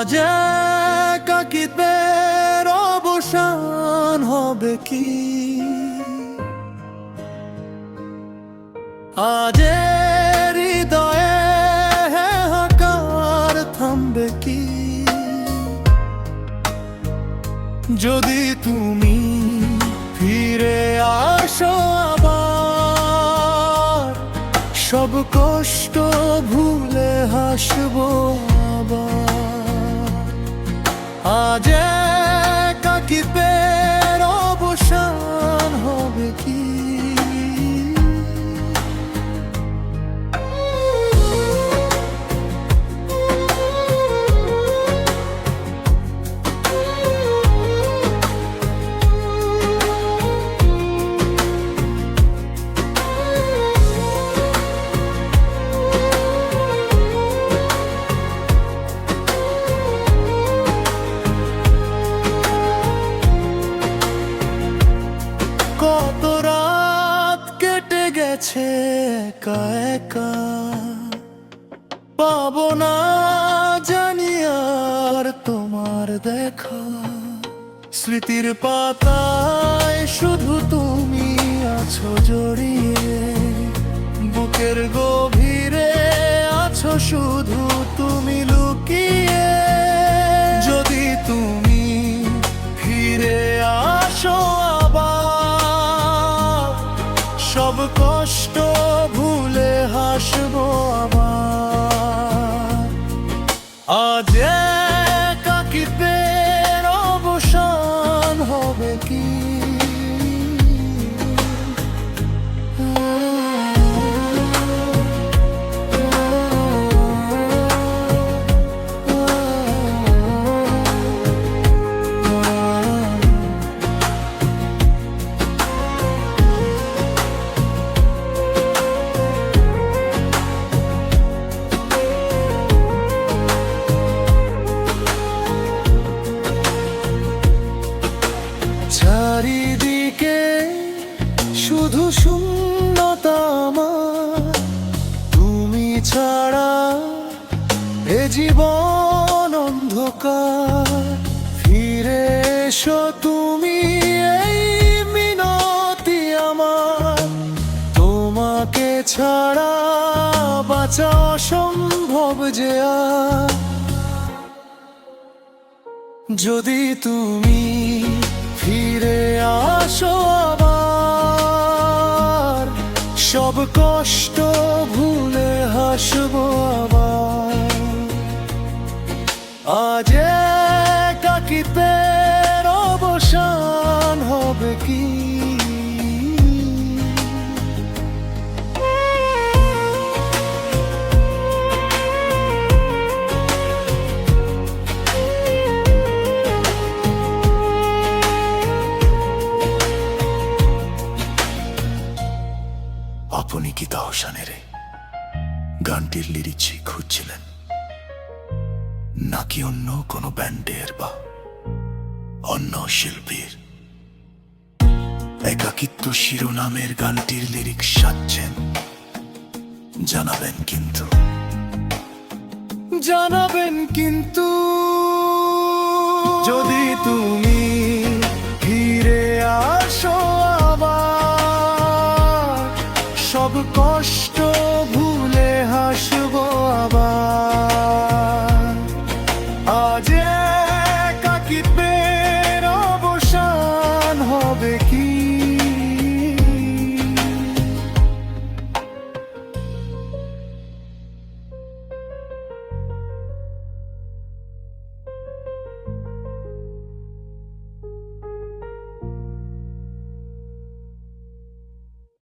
আজ একাকিত্বের অবসান হবে কি? আজ হৃদয়ে হাহাকার থামবে কি? যদি তুমি ফিরে আসো আবার, সব কষ্ট ভুলে হাসবো আবার। আজ একাকিত্বের অবসান হবে কি? কত রাত কেটে গেছে একা একা, পাবো না জানি আর তোমার দেখা। স্মৃতির পাতায় শুধু তুমি আছো জড়িয়ে, বুকের গভীরে আছো শুধু তুমি লুকিয়ে। যদি তুমি ফিরে আসো আবার, সব কষ্ট ভুলে হাসবো আবার। আজ একাকিত্বের অবসান হবে কি? চারিদিকে শুধু শূন্যতা আমার, তুমি ছাড়া এ জীবন অন্ধকার। ফিরে এসো তুমি, এই মিনতি আমার। তোমাকে ছাড়া বাঁচা অসম্ভব যে আর। যদি তুমি ফিরে আসো আবার, সব কষ্ট ভুলে হাসবো আবার। আজ একাকিত্বের অবসান হবে কি? আপনি কি তাহসানেরে গানটির লিরিক্স খুঁজছিলেন, নাকি অন্য কোনো ব্যান্ডের বা অন্য শিল্পীর? একাকিত্ব শিরোনামের গানটির লিরিক্স সাজছেন? জানাবেন কিন্তু, জানাবেন কিন্তু। যদি তুমি